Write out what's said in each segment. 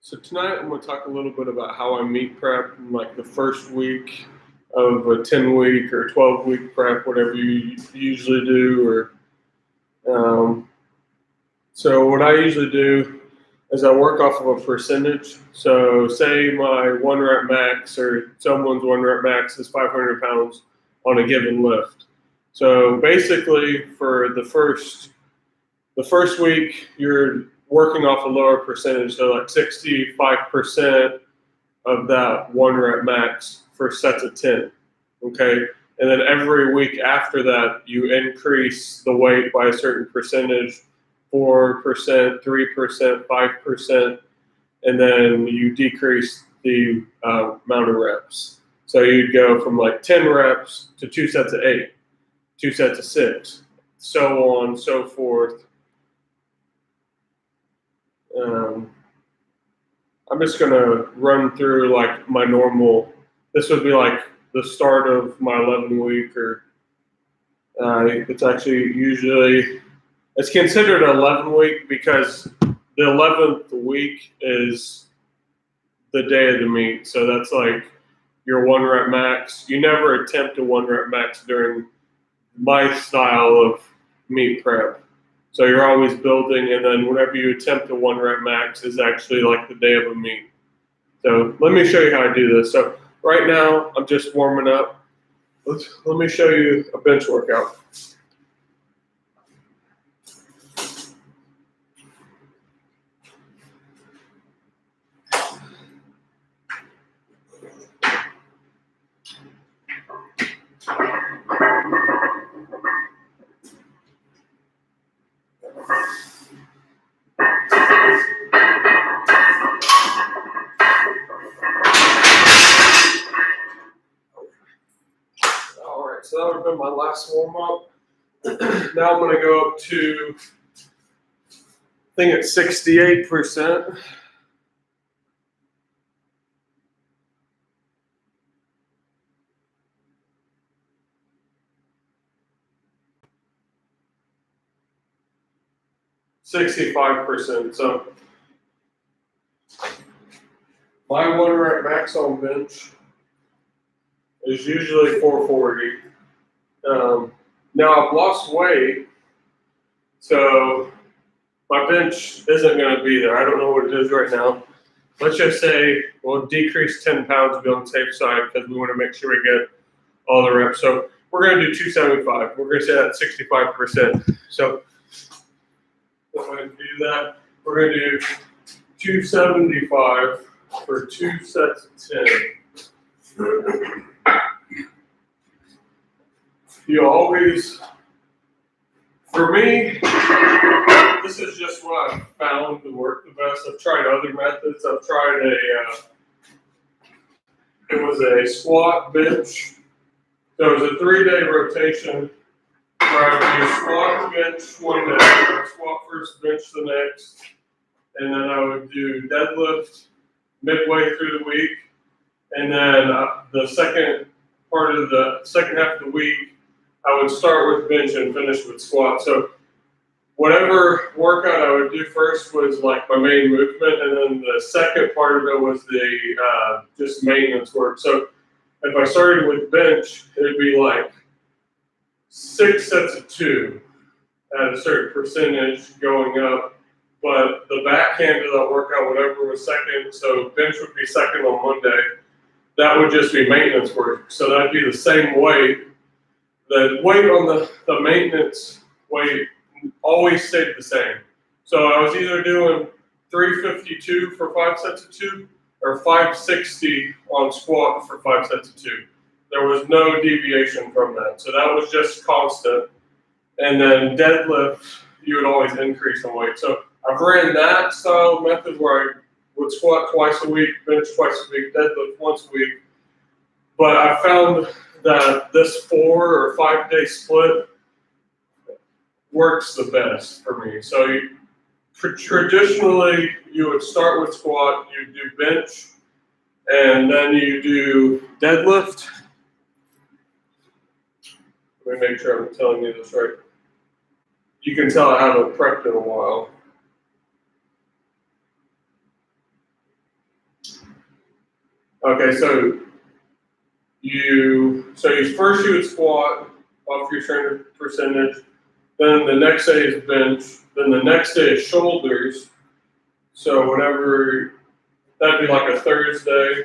So tonight I'm going to talk a little bit about how I meet prep in like the first week of a 10-week or 12-week prep, whatever you usually do. Um, so what I usually do is I work off of a percentage. So say my one rep max or someone's one rep max is 500 pounds on a given lift. So basically for the first week, you're working off a lower percentage, so like 65% of that one rep max for sets of 10. Okay. And then every week after that, you increase the weight by a certain percentage 4%, 3%, 5%, and then you decrease the amount of reps. So you'd go from like 10 reps to 2 sets of 8, 2 sets of 6, so on, so forth. I'm just going to run through like my normal. This would be like the start of my 11 week, or it's actually usually, it's considered 11 week because the 11th week is the day of the meet. So that's like your one rep max. You never attempt a one rep max during my style of meet prep. So you're always building, and then whenever you attempt a one rep max is actually like the day of a meet. So let me show you how I do this. So right now I'm just warming up. Let me show you a bench workout. All right, so that would have been my last warm up. Now I'm going to go up to, I think it's 68%. %. So my one rep max on bench is usually 440. Now I've lost weight, so my bench isn't going to be there. I don't know what it is right now. Let's just say we'll decrease 10 pounds to be on the safe side because we want to make sure we get all the reps. So we're going to do 275. We're going to say that's 65%. So go ahead and do that. We're going to do 275 for 2 sets of 10. You always, for me, this is just what I've found to work the best. I've tried other methods. I've tried it was a squat bench. So it was a 3-day rotation where I would do squat bench one day, I would squat first, bench the next, and then I would do deadlift midway through the week, and then the second half of the week, I would start with bench and finish with squat. So whatever workout I would do first was like my main movement, and then the second part of it was the just maintenance work. So if I started with bench, it'd be like 6 sets of 2 at a certain percentage going up. But the backhand of that workout, whatever was second, so bench would be second on Monday. That would just be maintenance work. So that'd be the same weight. The weight on the maintenance weight always stayed the same. So I was either doing 352 for 5 sets of 2 or 560 on squat for 5 sets of 2. There was no deviation from that. So that was just constant. And then deadlift, you would always increase in weight. So I've ran that style of method where I would squat twice a week, bench twice a week, deadlift once a week. But I found that this 4 or 5 day split works the best for me. So traditionally, you would start with squat, you do bench, and then you do deadlift. Let me make sure I'm telling you this right. You can tell I haven't prepped in a while. Okay, so you first you would squat off your training percentage, then the next day is bench, then the next day is shoulders. So whatever that'd be like a Thursday,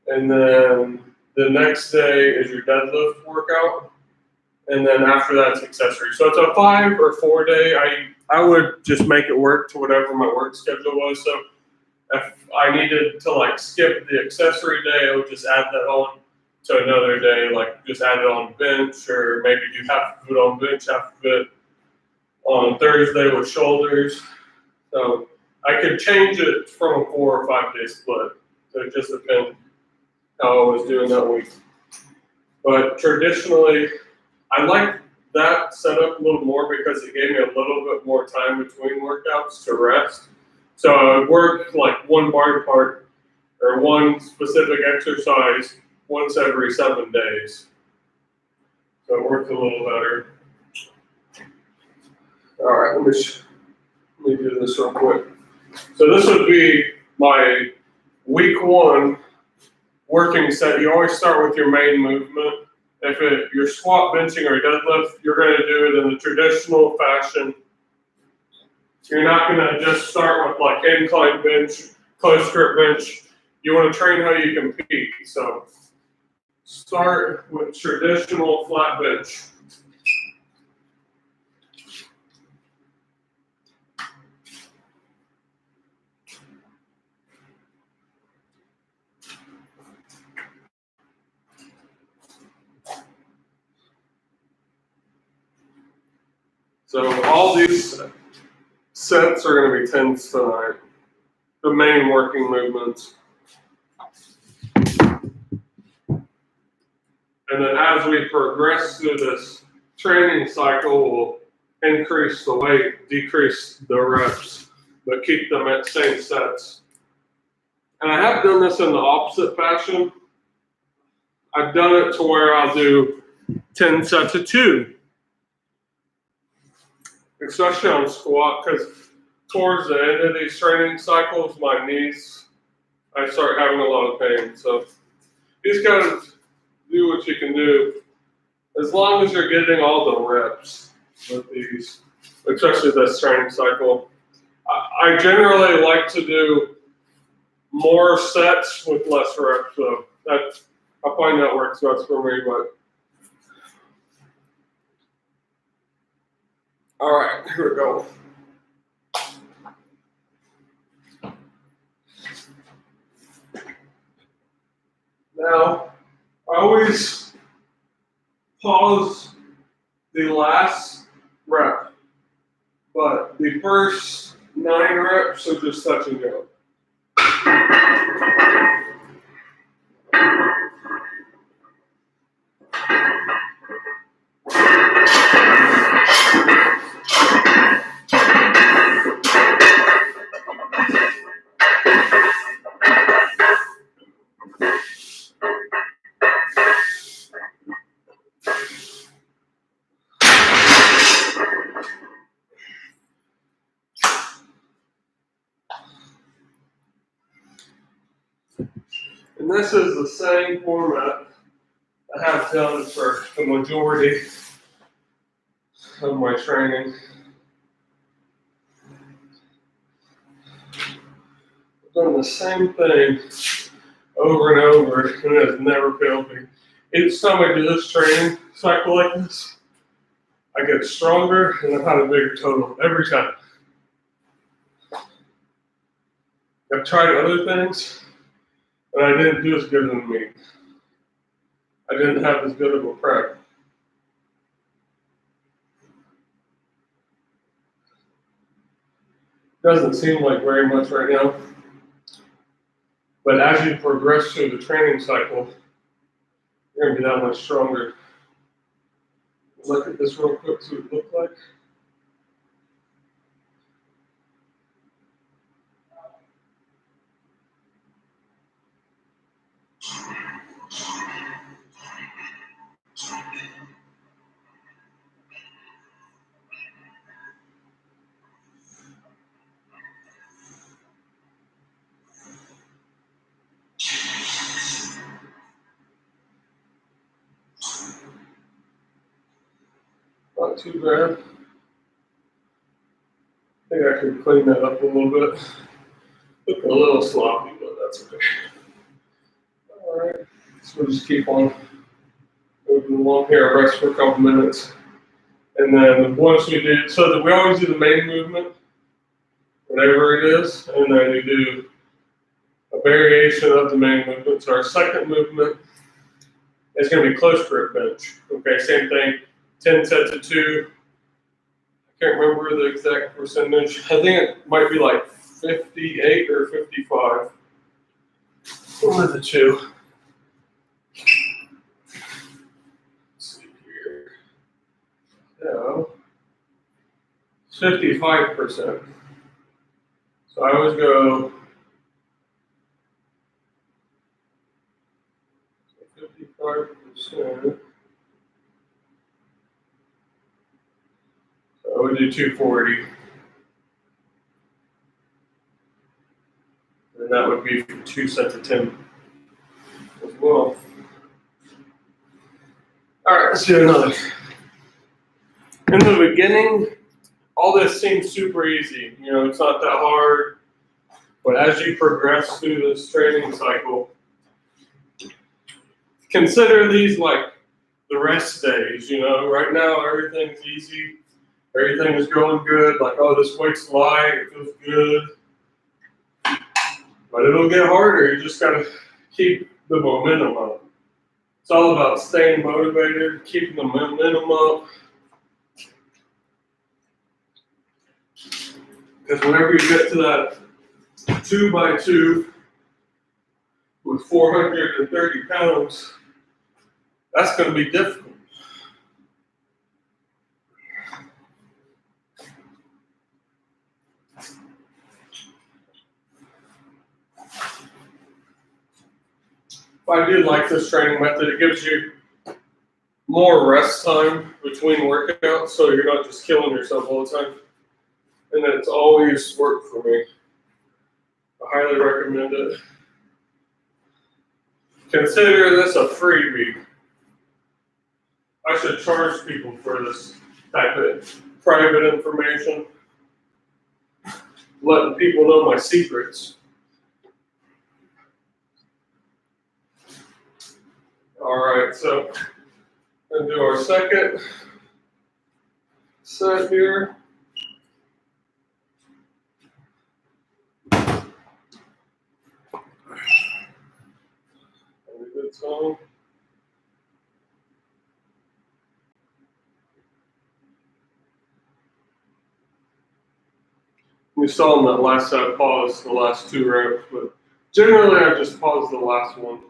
and then the next day is your deadlift workout, and then after that's accessory. So it's a 5 or 4 day. I would just make it work to whatever my work schedule was. So if I needed to like skip the accessory day, I would just add that on to another day, like just add it on bench, or maybe do half of it on bench, half of it on Thursday with shoulders. So I could change it from a 4 or 5 day split. So it just depends how I was doing that week. But traditionally, I like that setup a little more because it gave me a little bit more time between workouts to rest. So I would work like one bar part or one specific exercise once every 7 days. So it worked a little better. All right, let me do this real quick. So this would be my week 1 working set. You always start with your main movement. If you're squat, benching, or deadlift, you're going to do it in the traditional fashion. You're not going to just start with like incline bench, close grip bench. You want to train how you compete. So start with traditional flat bench. So all these sets are going to be 10s tonight. The main working movements. And then as we progress through this training cycle, we'll increase the weight, decrease the reps, but keep them at same sets. And I have done this in the opposite fashion. I've done it to where I'll do 10 sets of 2, especially on squat, because towards the end of these training cycles, my knees, I start having a lot of pain. So you just gotta do what you can do, as long as you're getting all the reps with these, especially this training cycle. I generally like to do more sets with less reps, so I find that works best for me. But all right, here we go. Now, I always pause the last rep, but the first 9 reps are just touch and go. And this is the same format I have done for the majority of my training. I've done the same thing over and over, and it has never failed me. Each time I do this training cycle like this, I get stronger and I've had a bigger total every time. I've tried other things, and I didn't do as good in the meet. I didn't have as good of a prep. Doesn't seem like very much right now, but as you progress through the training cycle, you're gonna be that much stronger. Look at this real quick, see what it looked like. Not too bad. I think I can clean that up a little bit. Look a little sloppy, but that's okay. Alright, so we'll just keep on moving along here, rest for a couple minutes. And then once we do, so that we always do the main movement, whatever it is, and then we do a variation of the main movement. So our second movement is going to be close grip bench. Okay, same thing, 10 sets of 2. I can't remember the exact percentage. I think it might be like 58 or 55. One of the two. Let's see here. So, 55%. So I always go 55%. So I would do 240. And that would be for 2 sets of 10 as well. All right, let's do another. In the beginning, all this seems super easy. You know, it's not that hard. But as you progress through this training cycle, consider these like the rest days. You know, right now everything's easy. Everything is going good. Like, oh, this weight's light. It feels good. But it'll get harder. You just got to keep the momentum up. It's all about staying motivated, keeping the momentum up. Because whenever you get to that 2x2 with 430 pounds, that's going to be difficult. I do like this training method. It gives you more rest time between workouts, so you're not just killing yourself all the time. And it's always worked for me. I highly recommend it. Consider this a freebie. I should charge people for this type of private information, letting people know my secrets. All right, so we're going to do our second set here. A good song. You saw in that last set, I paused the last 2 reps, but generally I just pause the last one.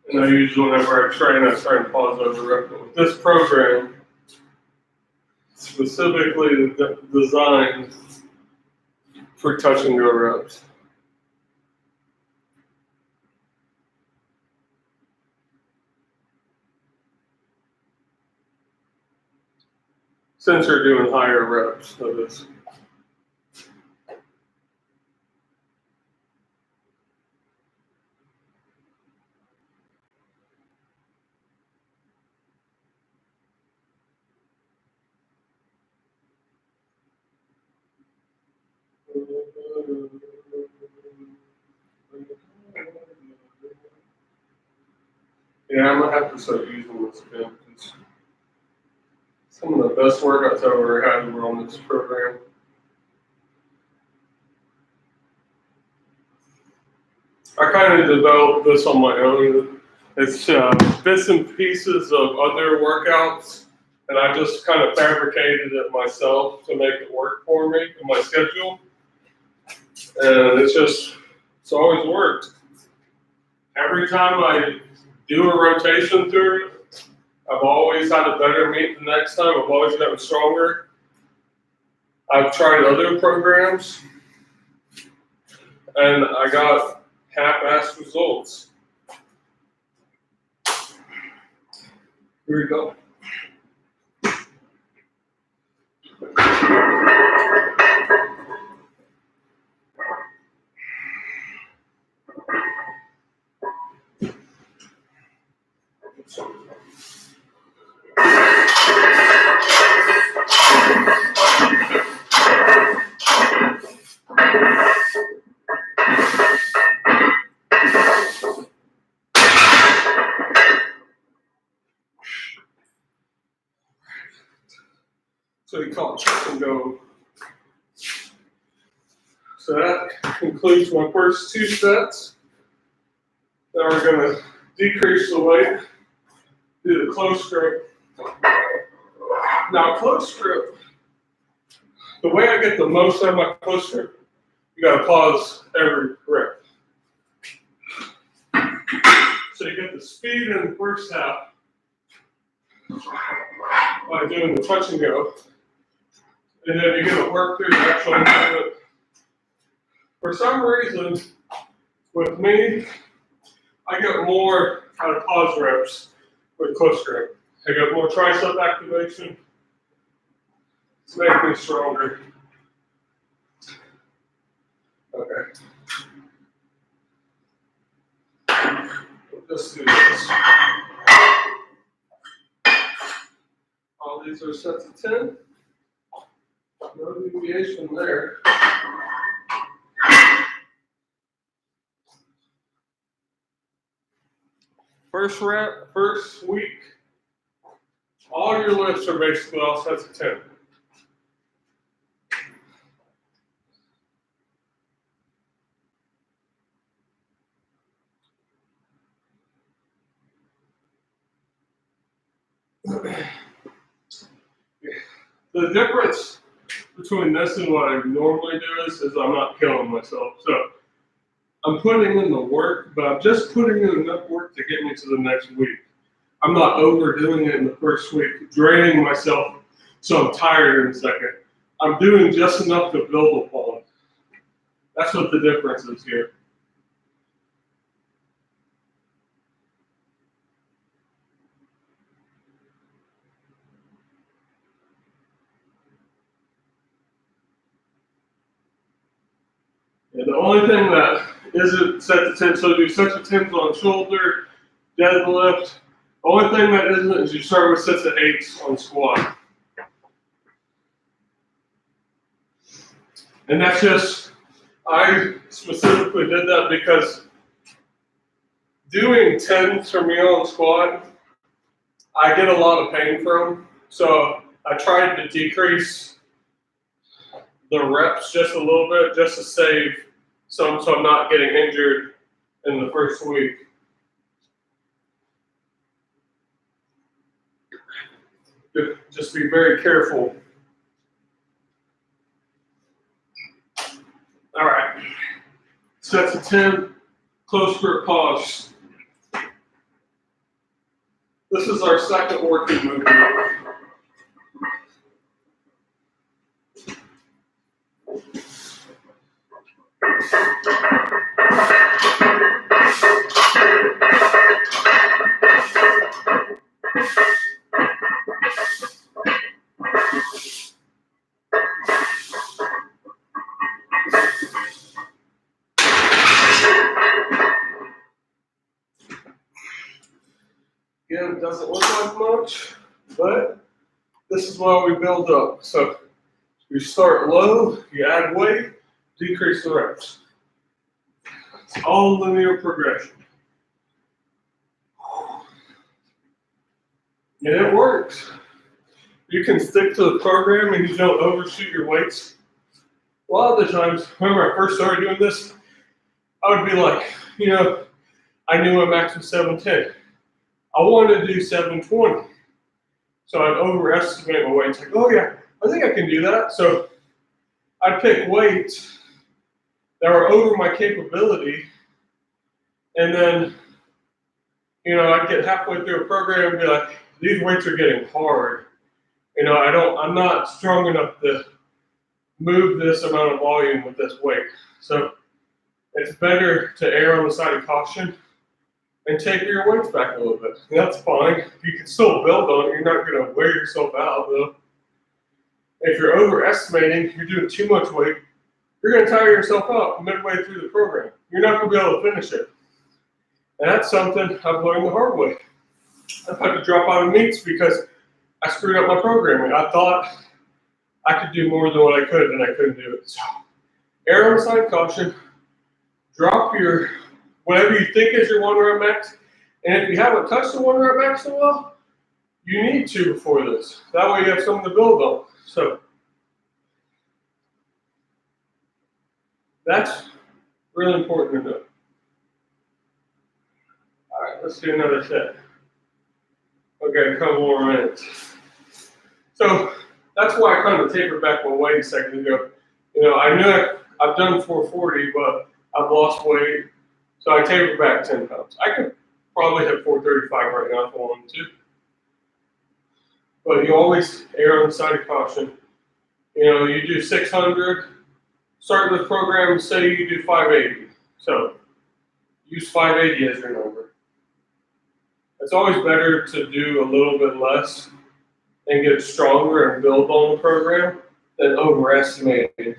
And I usually, whenever I try and pause over rep. But with this program, specifically designed for touch and go reps. Since you're doing higher reps of this. Yeah, I'm gonna have to start using this again. Some of the best workouts I've ever had were on this program. I kind of developed this on my own. It's bits and pieces of other workouts, and I just kind of fabricated it myself to make it work for me in my schedule. And it's always worked. Every time I do a rotation through it, I've always had a better meet the next time. I've always gotten stronger. I've tried other programs, and I got half-assed results. Here we go. So we call it touch and go. So that concludes my first two sets. Now we're going to decrease the weight, do the close grip. Now close grip, the way I get the most out of my close grip, you got to pause every rep. So you get the speed in the first half by doing the touch and go, and then you're going to work through the actual movement. For some reason, with me, I get more out of pause reps with close grip. I get more tricep activation. It's making me stronger. Okay. Let's do this. All these are sets of 10. No deviation there. First rep, first week, all your lifts are basically all sets of 10. The difference between this and what I normally do is I'm not killing myself. So I'm putting in the work, but I'm just putting in enough work to get me to the next week. I'm not overdoing it in the first week, draining myself so I'm tired in the second. I'm doing just enough to build upon. That's what the difference is here. And the only thing that isn't set to 10, so do sets of 10s on shoulder, deadlift. The only thing that isn't is you start with sets of 8s on squat. And that's just, I specifically did that because doing 10s for me on squat, I get a lot of pain from. So I tried to decrease the reps just a little bit just to save some so I'm not getting injured in the first week. Just be very careful. All right. Sets of 10, close grip pause. This is our second working movement. Again, it doesn't look like much, but this is why we build up. So you start low, you add weight, decrease the reps. It's all linear progression. And it works. You can stick to the program and you don't overshoot your weights. A lot of the times, remember I first started doing this, I would be like, I knew my max was 710. I wanted to do 720. So I'd overestimate my weight. It's like, oh yeah, I think I can do that. So I'd pick weights that were over my capability. And then, I'd get halfway through a program and be like, these weights are getting hard. I'm not strong enough to move this amount of volume with this weight. So it's better to err on the side of caution and take your weights back a little bit. And that's fine. You can still build on it. You're not going to wear yourself out, though. If you're overestimating, you're doing too much weight, you're going to tire yourself out midway through the program. You're not going to be able to finish it. And that's something I've learned the hard way. I've had to drop out of meets because I screwed up my programming. I thought I could do more than what I could, and I couldn't do it. So, err on the side of caution. Drop your whatever you think is your 1 rep max, and if you haven't touched the 1 rep max in a while, you need to before this. That way you have something to build on. So that's really important to know. All right, let's do another set. Okay, a couple more minutes. So that's why I kind of tapered back my weight a second ago. You know, I knew I've done 440, but I've lost weight, so I tapered back 10 pounds. I could probably hit 435 right now if I wanted to. But you always err on the side of caution. You know, you do 600, start this program, say you do 580. So use 580 as your number. It's always better to do a little bit less and get stronger and build on the program than overestimating.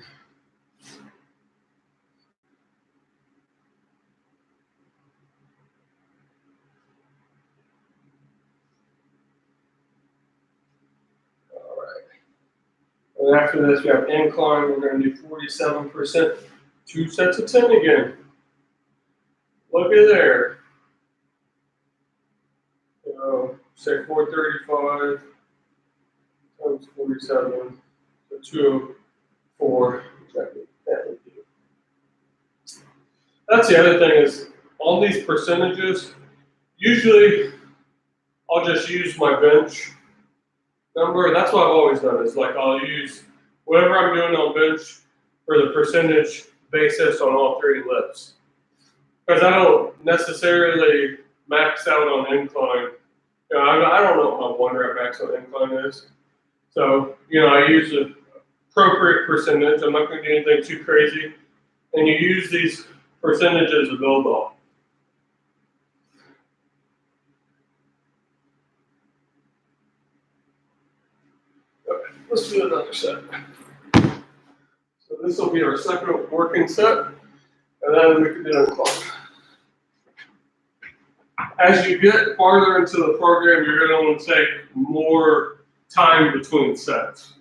All right. And after this, we have incline. We're going to do 47%, 2 sets of 10 again. Look at there. Say 435 times 47, so 204. Exactly. That's the other thing is on these percentages, usually I'll just use my bench number. That's what I've always done is like I'll use whatever I'm doing on bench for the percentage basis on all 3 lifts. Because I don't necessarily max out on incline. You know, I don't know what my 1 rep max on incline is. So, you know, I use an appropriate percentage. I'm not going to do anything too crazy. And you use these percentages to build off. Okay, let's do another set. So this will be our second working set, and then we can do an incline. As you get farther into the program, you're going to want to take more time between sets.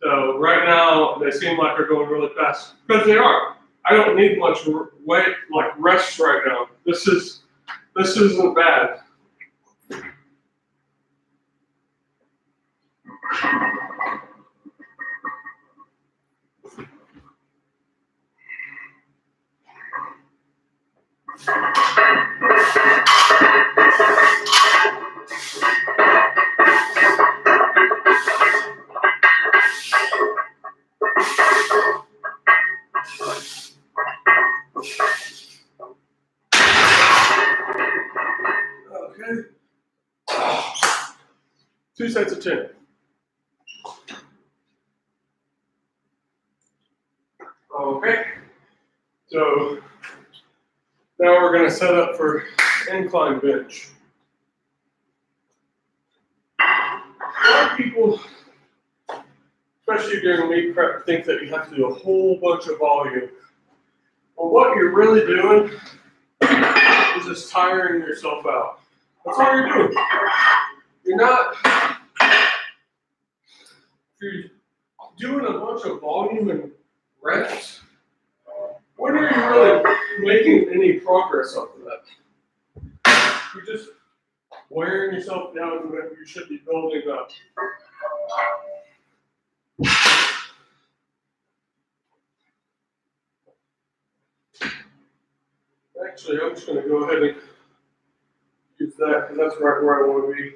So right now, they seem like they're going really fast, because they are. I don't need much weight, like rest right now. This isn't bad. Okay. 2 sets of 10. Okay. So now we're going to set up for incline bench. A lot of people, especially during meet prep, think that you have to do a whole bunch of volume. Well, what you're really doing is just tiring yourself out. That's all you're doing. You're not, if you're doing a bunch of volume and reps, when are you really making any progress off of that? You're just wearing yourself down when you should be building up. Actually, I'm just going to go ahead and use that because that's right where I want to be.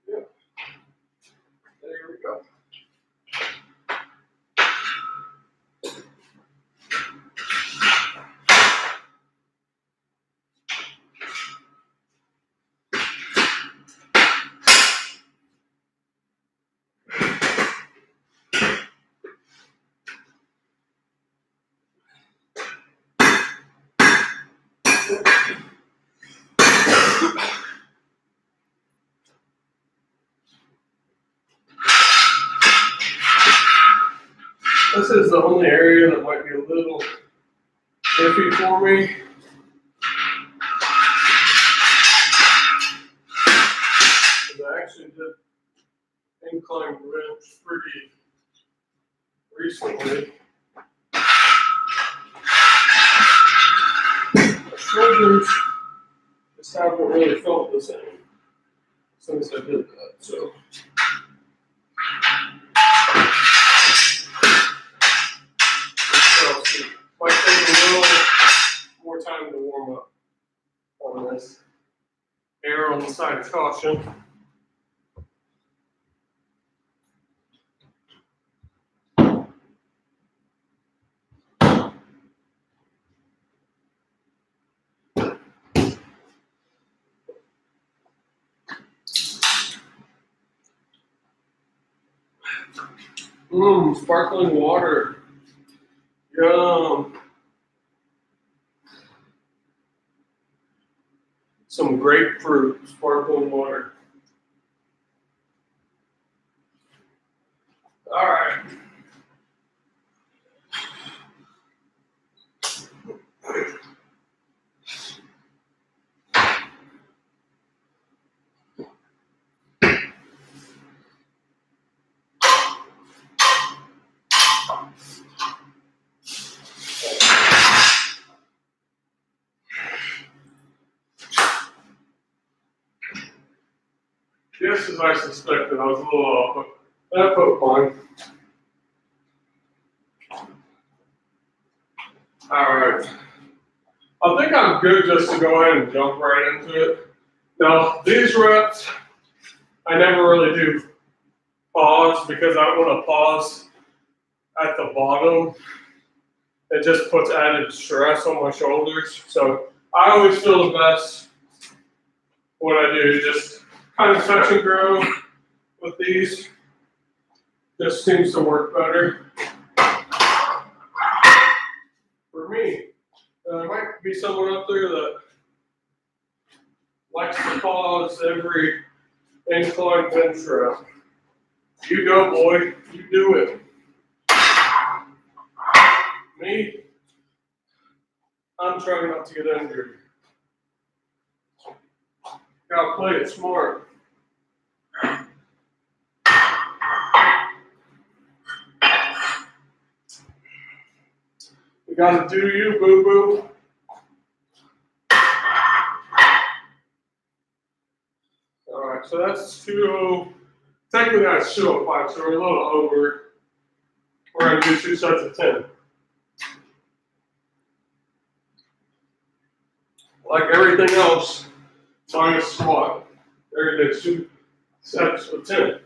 Yeah. There we go. This this is the only area that might be a little iffy for me. I actually did incline bench pretty recently. My shoulders just haven't really felt the same since I did that. So might take a little more time to warm up on this. Err on the side of caution. Sparkling water. Yum. Some grapefruit sparkling water. All right. Just as I suspected, I was a little off, but that felt fine. All right. I think I'm good just to go ahead and jump right into it. Now, these reps, I never really do pause because I don't want to pause at the bottom. It just puts added stress on my shoulders. So I always feel the best when I do just kind of touch and grow with these. Just seems to work better for me. There might be someone up there that likes to pause every incline bench rep. You go, boy. You do it. Me, I'm trying not to get injured. Gotta play it smart. You gotta do you, boo-boo. All right, so that's 205. Technically that's 205, so we're a little over. We're gonna do 2 sets of 10. Like everything else, minus squat. There it is, 2 sets of 10.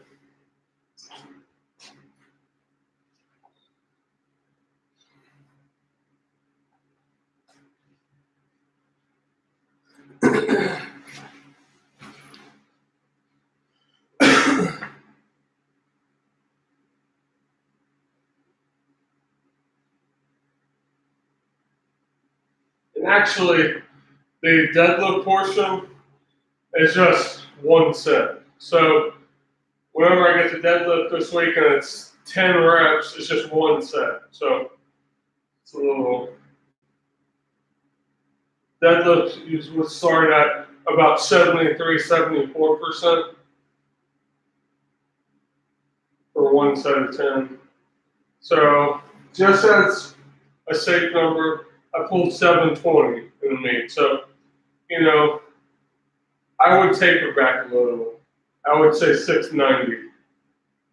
And actually, the deadlift portion is just 1 set. So whenever I get to deadlift this week and it's 10 reps, it's just 1 set. So it's a little. Deadlift would start at about 73, 74% for 1 set of 10. So just as a safe number, I pulled 720 in the meet. So, I would taper back a little. I would say 690.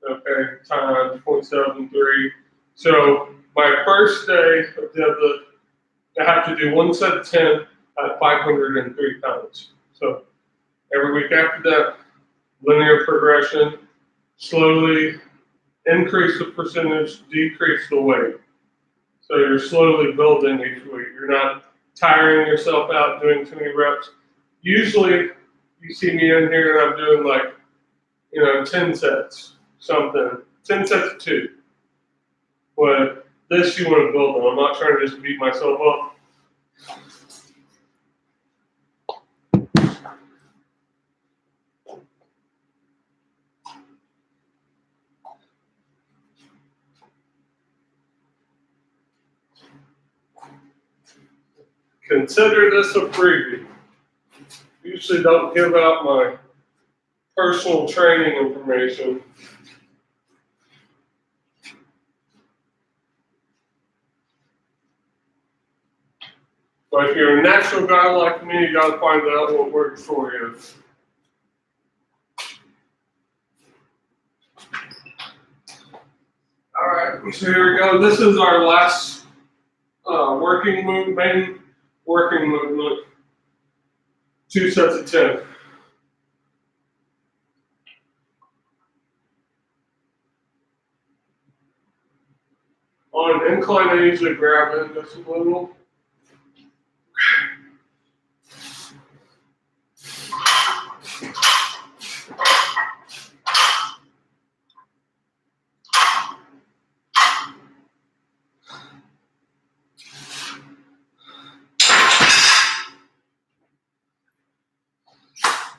Okay, times 0.73. So my first day of deadlift, I have to do 1 set of 10 at 503 pounds. So every week after that, linear progression, slowly increase the percentage, decrease the weight. So you're slowly building each week. You're not tiring yourself out doing too many reps. Usually you see me in here and I'm doing 10 sets, something, 10 sets of 2. But this you want to build on. I'm not trying to just beat myself up. Consider this a freebie. Usually don't give out my personal training information. But if you're a natural guy like me, you gotta find out what works for you. All right, so here we go. This is our last main working movement. 2 sets of 10. On an incline, I usually grab in just a little.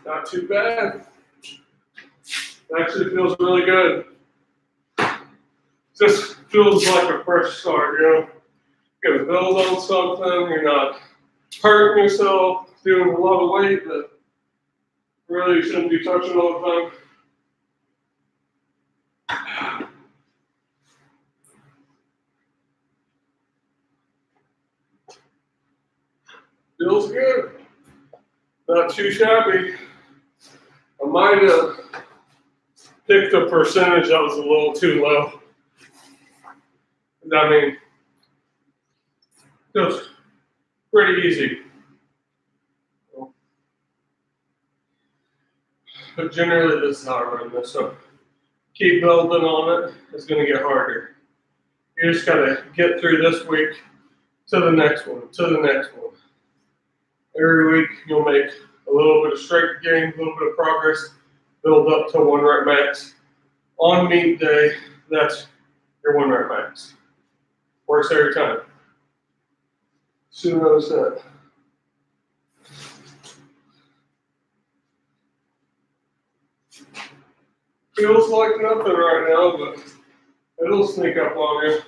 Not too bad. Actually feels really good. Just feels like a fresh start, you know? You gotta build on something, you're not hurting yourself, doing a lot of weight that really you shouldn't be touching all the time. Feels good. Not too shabby. I might have picked a percentage that was a little too low. I mean, feels pretty easy. But generally, this is how I run this. So keep building on it. It's going to get harder. You just got to get through this week to the next one, to the next one. Every week, you'll make a little bit of strength gain, a little bit of progress, build up to 1 rep max. On meet day, that's your 1 rep max. Works every time. Sumo set. Feels like nothing right now, but it'll sneak up on you.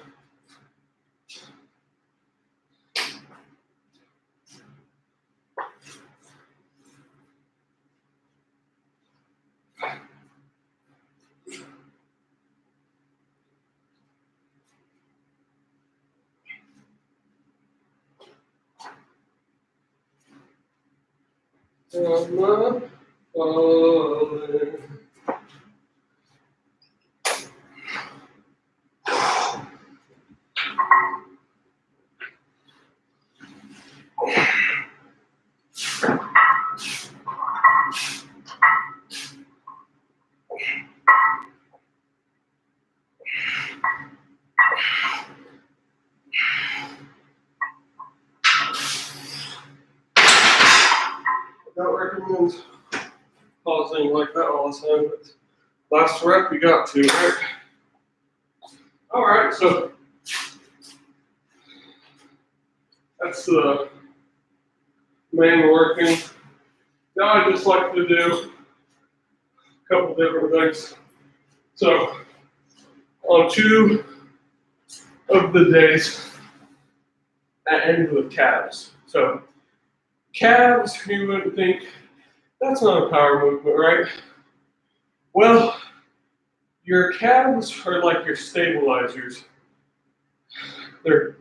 I'm not falling. I don't recommend pausing like that all the time, but last rep you got to, right? All right, so that's the main working. Now I just like to do a couple different things. So on 2 of the days, I end with calves. So calves, you wouldn't think, that's not a power movement, right? Well, your calves are like your stabilizers. They're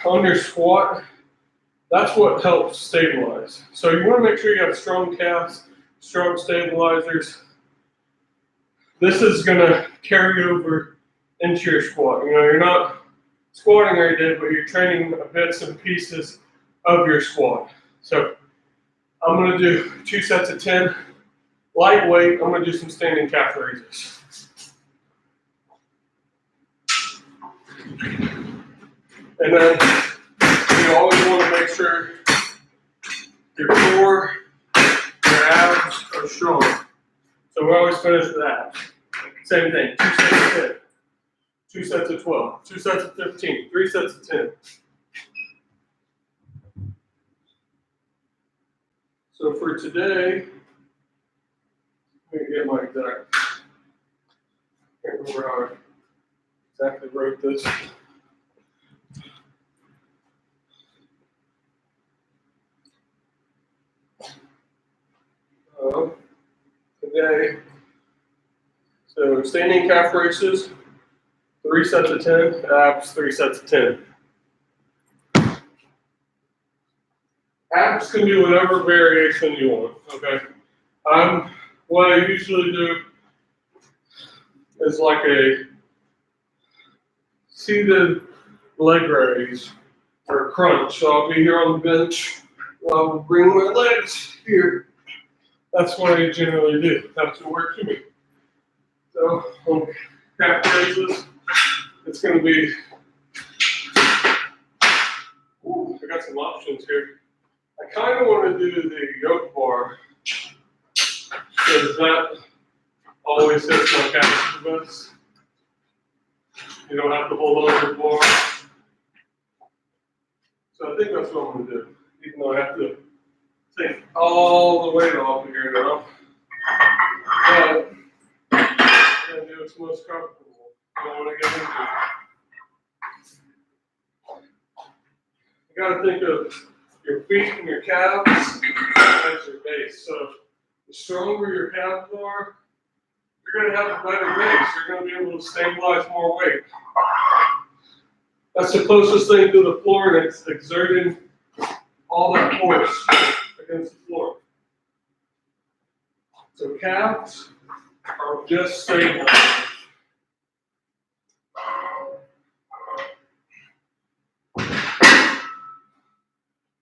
on your squat. That's what helps stabilize. So you want to make sure you have strong calves, strong stabilizers. This is going to carry over into your squat. You know, you're not squatting every day, but you're training bits and pieces of your squat. So I'm going to do 2 sets of 10. Lightweight, I'm going to do some standing calf raises. And then you always want to make sure your core, your abs are strong. So we always finish with abs. Same thing, 2 sets of 10, 2 sets of 12, 2 sets of 15, 3 sets of 10. So for today, let me get my exact, can't remember how I exactly wrote this. day. So standing calf raises, 3 sets of 10, abs, 3 sets of 10. Abs can do whatever variation you want, okay? What I usually do is like a seated leg raise or crunch. So I'll be here on the bench. I'll bring my legs here. That's what I generally do. That's what works for me. So on calf raises, it's going to be, I got some options here. I kind of want to do the yoke bar because that always hits my calves the best. You don't have to hold on to the bar. So I think that's what I'm going to do, even though I have to take all the weight off of here now. But I'm going to do what's most comfortable. I don't want to get into it. You got to think of your feet and your calves as your base. So the stronger your calves are, you're going to have a better base. You're going to be able to stabilize more weight. That's the closest thing to the floor, and it's exerting all that force against the floor. So calves are just stabilizing.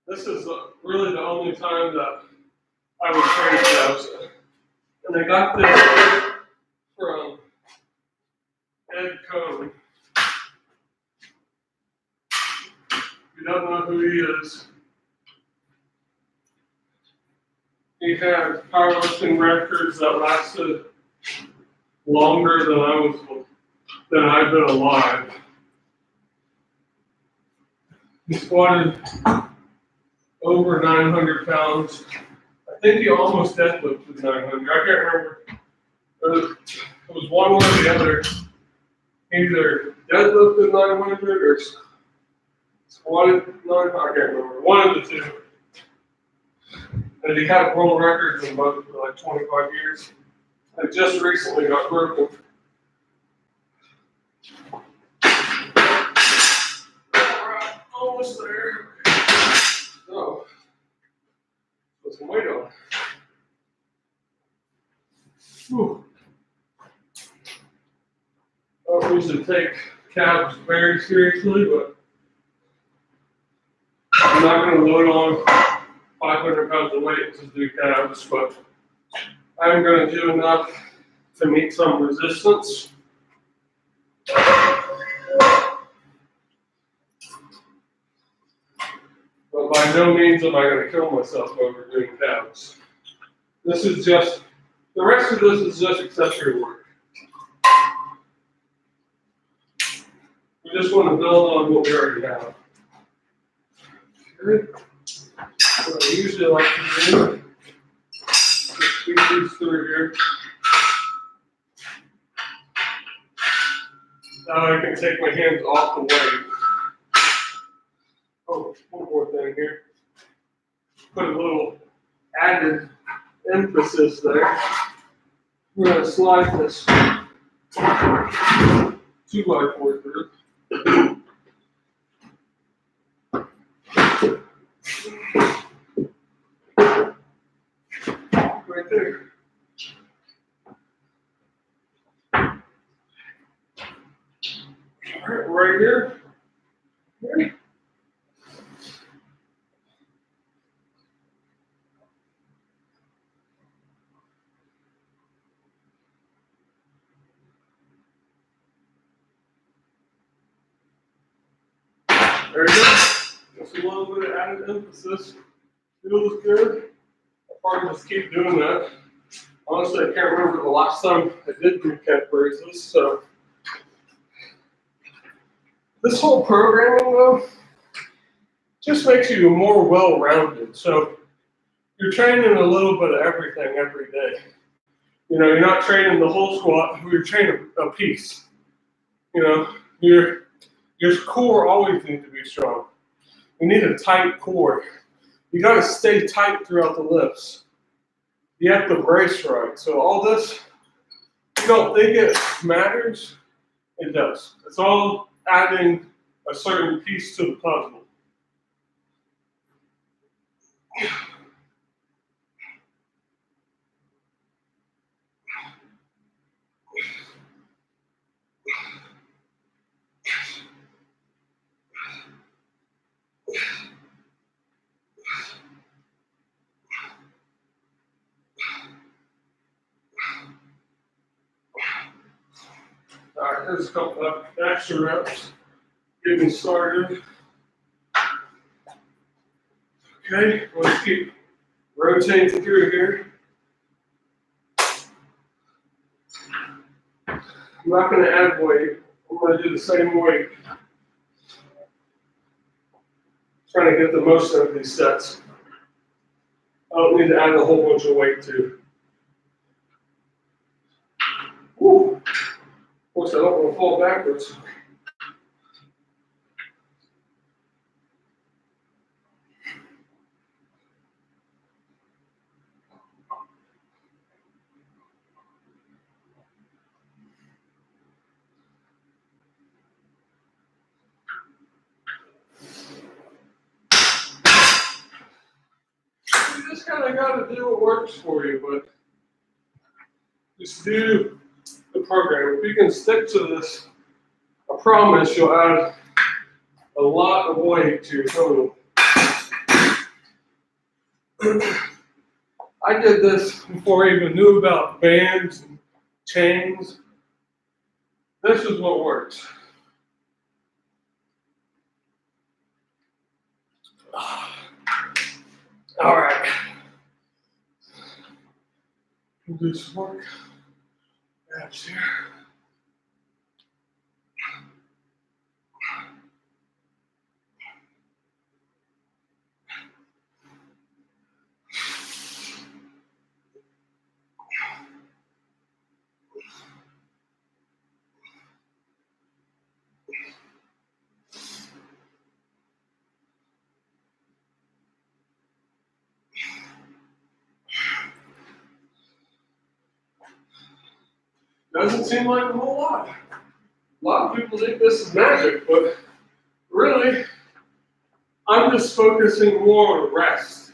This is really the only time that I would train calves. And I got this from Ed Cohn. If you don't know who he is, he had powerlifting records that lasted longer than I've been alive. He squatted over 900 pounds. I think he almost deadlifted 900. I can't remember. It was one or the other. Either deadlifted 900 or squatted 900. I can't remember. One of the two. And he had world records in both for like 25 years. It just recently got broken. Alright, almost there. So, put some weight on. Whew. I don't usually take calves very seriously, but I'm not going to load on 500 pounds of weight to do calves, but I'm going to do enough to meet some resistance. But by no means am I going to kill myself over doing calves. This is just, the rest of this is just accessory work. We just want to build on what we already have. Okay. What I usually like to do is squeeze these through here. Now I can take my hands off the weight. Oh, one more thing here. Put a little added emphasis there. We're going to slide this 2x4 through. Right there. All right, right here. Okay. There you go. Just a little bit of added emphasis. Feels good. I'll probably just keep doing that. Honestly, I can't remember the last time I did do calf raises, so. This whole programming, though, just makes you more well-rounded. So you're training a little bit of everything every day. You know, you're not training the whole squat, you're training a piece. You know, your core always needs to be strong. You need a tight core. You got to stay tight throughout the lifts. you have to brace right. So all this, you don't think it matters, it does. It's all adding a certain piece to the puzzle. All right, here's a couple of extra reps. Getting started. Okay, let's keep rotating through here. I'm not going to add weight. I'm going to do the same weight. Trying to get the most out of these sets. I don't need to add a whole bunch of weight too. Woo! Of course, I don't want to fall backwards. You just kind of got to do what works for you, but just do the program. If you can stick to this, I promise you'll add a lot of weight to your total. I did this before I even knew about bands and chains. This is what works. All right. Do some work. Abs here. Doesn't seem like a whole lot. A lot of people think this is magic, but really, I'm just focusing more on rest.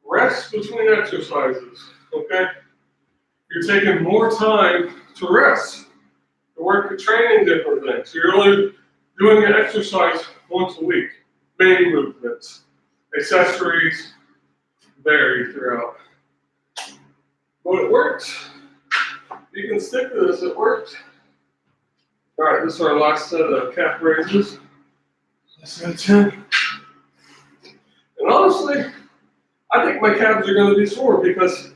Rest between exercises, okay? You're taking more time to rest, to work at training different things. You're only doing an exercise once a week, main movements, accessories vary throughout. But it works. You can stick to this, it works. All right, this is our last set of calf raises. Let's go 10. And honestly, I think my calves are going to be sore because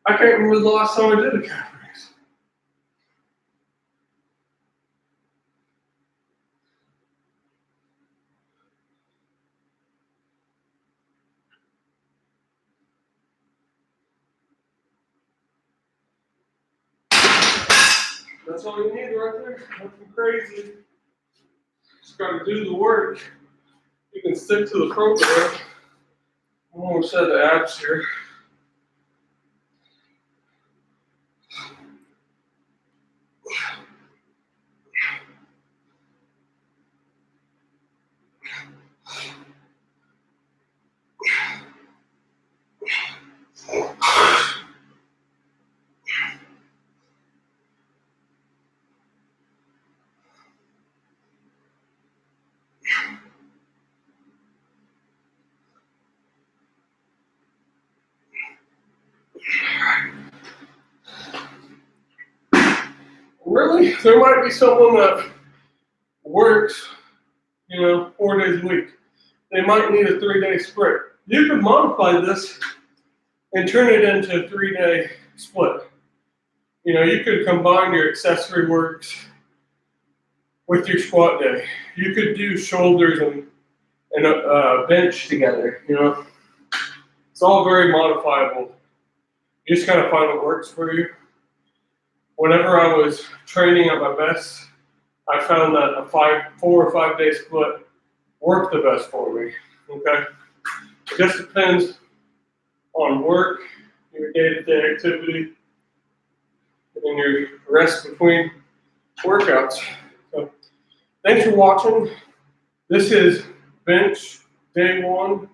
I can't remember the last time I did a calf raise. That's all you need right there. Nothing crazy. Just got to do the work. You can stick to the program. One more set of abs here. Really, there might be someone that works, 4 days a week. They might need a 3-day sprint. You could modify this and turn it into a 3-day split. You could combine your accessory works with your squat day. You could do shoulders and a bench together. It's all very modifiable. You just kind of find what works for you. Whenever I was training at my best, I found that a 4 or 5 day split worked the best for me. Okay, it just depends on work your day-to-day activity and your rest between workouts. So thanks for watching. This is bench day 1 of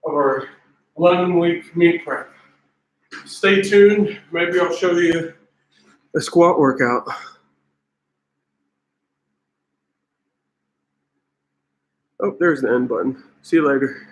our 11-week meet prep. Stay tuned. Maybe I'll show you a squat workout. Oh, there's the end button. See you later.